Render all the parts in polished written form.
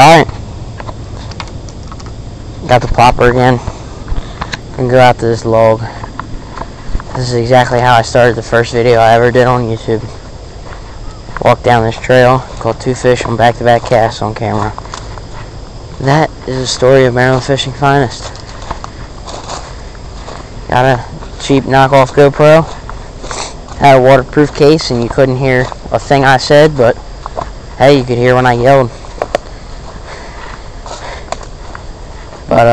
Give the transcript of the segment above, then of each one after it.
Alright. Got the plopper again. And go out to this log. This is exactly how I started the first video I ever did on YouTube. Walked down this trail, caught 2 fish on back-to-back casts on camera. That is the story of Maryland fishing finest. Got a cheap knockoff GoPro. Had a waterproof case and you couldn't hear a thing I said, but hey, you could hear when I yelled. But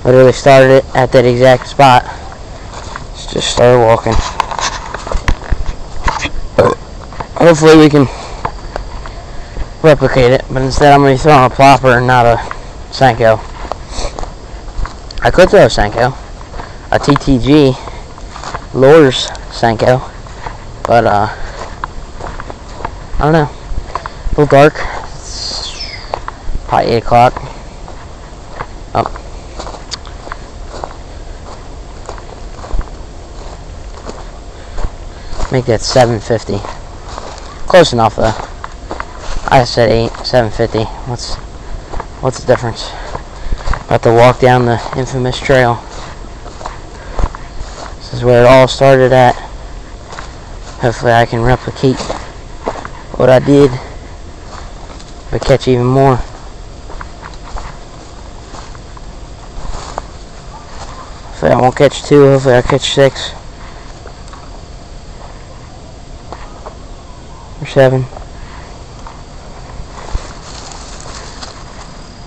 literally started it at that exact spot. Just started walking. Hopefully we can replicate it, but instead I'm going to be throwing a plopper and not a Senko. I could throw a Senko, a TTG lures Senko, but I don't know. A little dark. It's probably 8 o'clock. Oh. Make that 750. Close enough though. I said 8, 750. What's the difference? About to walk down the infamous trail. This is where it all started at. Hopefully I can replicate what I did, but catch even more. Hopefully I won't catch 2, hopefully I'll catch 6. Or 7.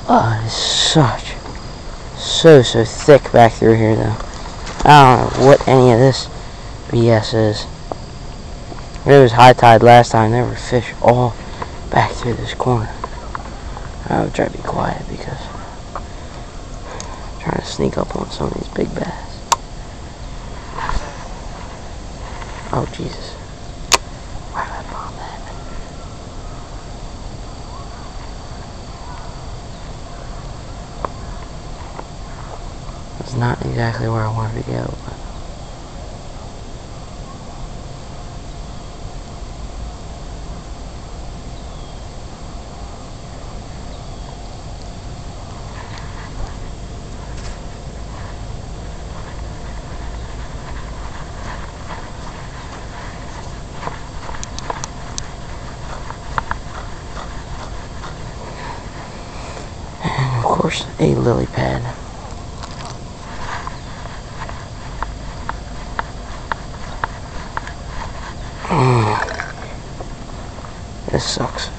Oh, it's so thick back through here though. I don't know what any of this BS is. It was high tide last time. There were fish all back through this corner. I would try to be quiet because I'm trying to sneak up on some of these big bass. Oh Jesus. Why did I bomb that? That's not exactly where I wanted to go, but and of course a lily pad. This sucks.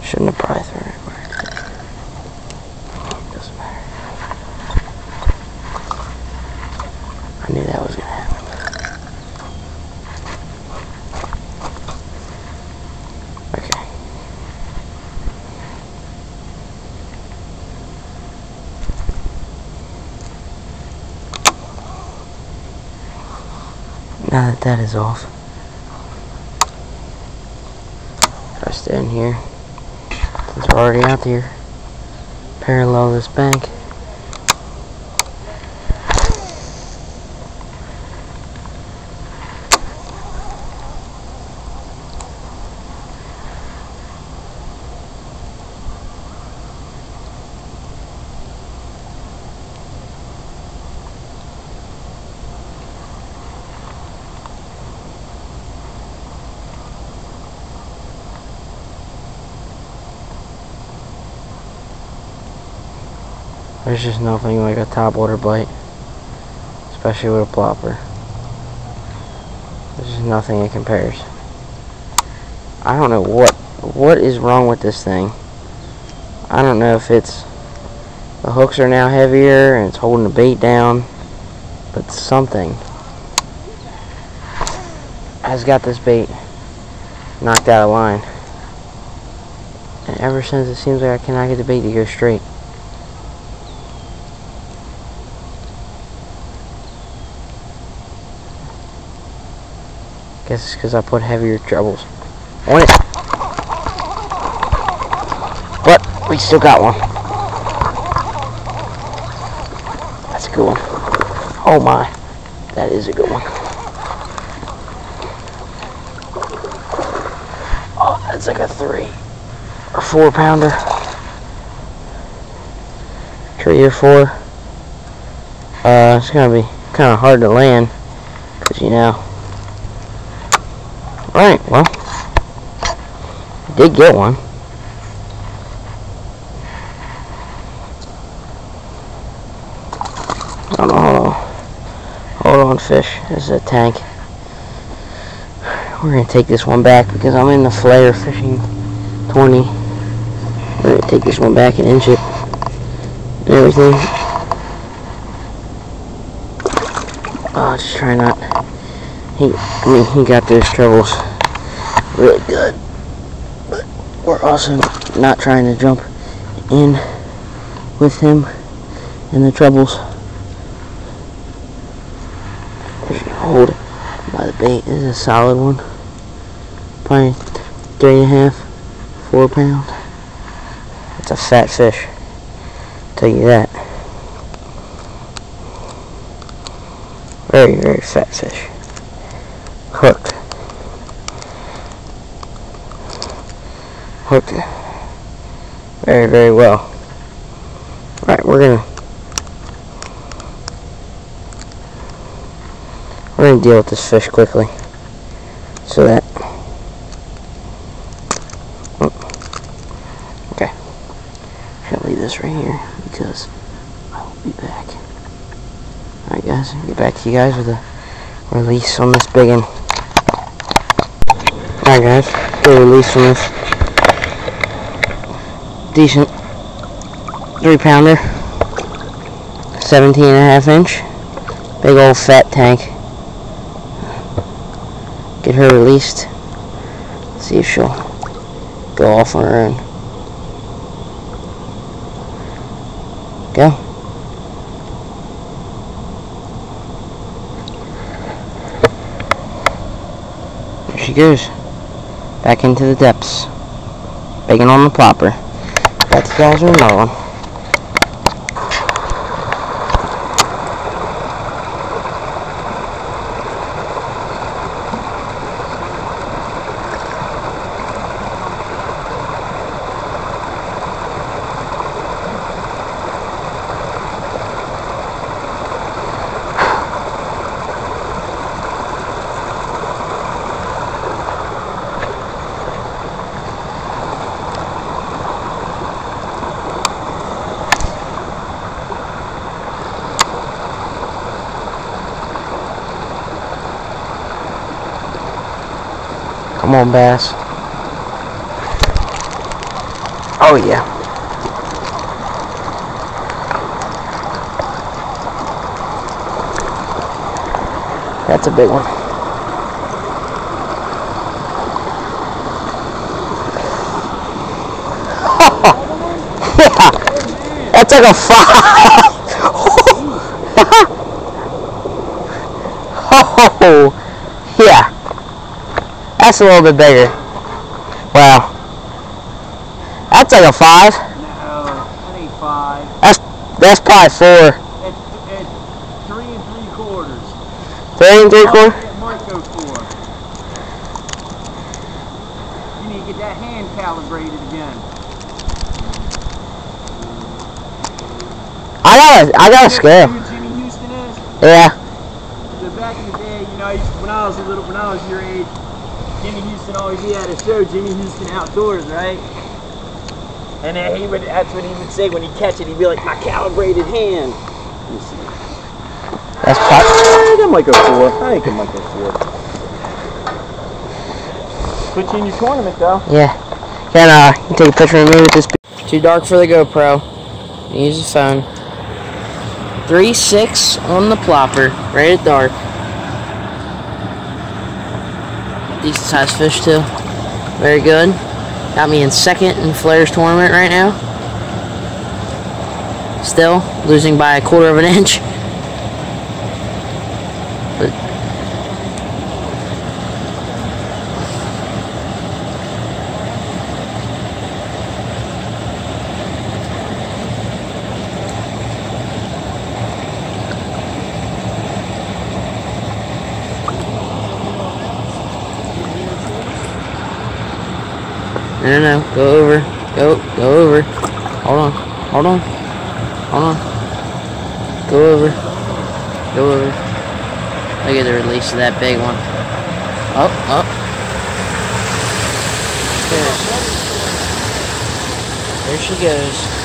Shouldn't have probably thrown it where it did. Doesn't matter. I knew that was gonna happen. Okay. Now that that is off, try to stand here since we're already out here, parallel this bank. There's just nothing like a topwater bite, especially with a plopper. There's just nothing that compares. I don't know what is wrong with this thing. I don't know if it's the hooks are now heavier and it's holding the bait down, but something has got this bait knocked out of line. And ever since, it seems like I cannot get the bait to go straight. Guess it's because I put heavier trebles on it. But we still got one. That's a good one. Oh my, that is a good one. That's like a 3 or 4 pounder. 3 or 4. It's gonna be kind of hard to land, cause you know. Alright, well, I did get one. Hold on, fish. This is a tank. We're gonna take this one back because I'm in the flare fishing 20. We're gonna take this one back and inch it and everything. Oh, just try not. He got those trebles really good, but we're also not trying to jump in with him and the trebles. Hold it by the bait. This is a solid one. Probably 3.5, 4 pound. It's a fat fish. I'll tell you that. Very, very fat fish. Hooked. Hooked very, very well. Alright, we're gonna deal with this fish quickly. So that okay. I'm gonna leave this right here because I will be back. Alright guys, I'll get back to you guys with a release on this big one. Alright guys, get a release from this decent 3 pounder, 17.5 inch, big old fat tank. Get her released. See if she'll go off on her own. Go. There she goes. Back into the depths. Biggin' on the plopper. Got you guys with another one. Come on, bass. Oh, yeah. That's a big one. Yeah. That's like a 5. Oh, yeah. That's a little bit bigger. Wow. That's like a 5. No, that ain't 5. That's probably 4. It's 3 3/4. 3 3/4? It might go 4. You need to get that hand calibrated again. I got a scale. You know who Jimmy Houston is? Yeah. So back in the day, you know, when I was your age, Jimmy Houston always, he had a show, Jimmy Houston Outdoors, right? And then that's what he would say when he'd catch it. He'd be like, my calibrated hand. Let me see. That's probably. I think it might go 4. I think it might go 4. Put you in your tournament, though. Yeah. Can you take a picture of me with this? Too dark for the GoPro. Use the phone. 3.6 on the plopper, right at dark. Decent sized fish too. Very good. Got me in second in Flair's tournament right now. Still losing by 1/4 of an inch. But No. Go over. Go over. Hold on. Hold on. Hold on. Go over. Go over. Look at the release of that big one. Up. There she goes.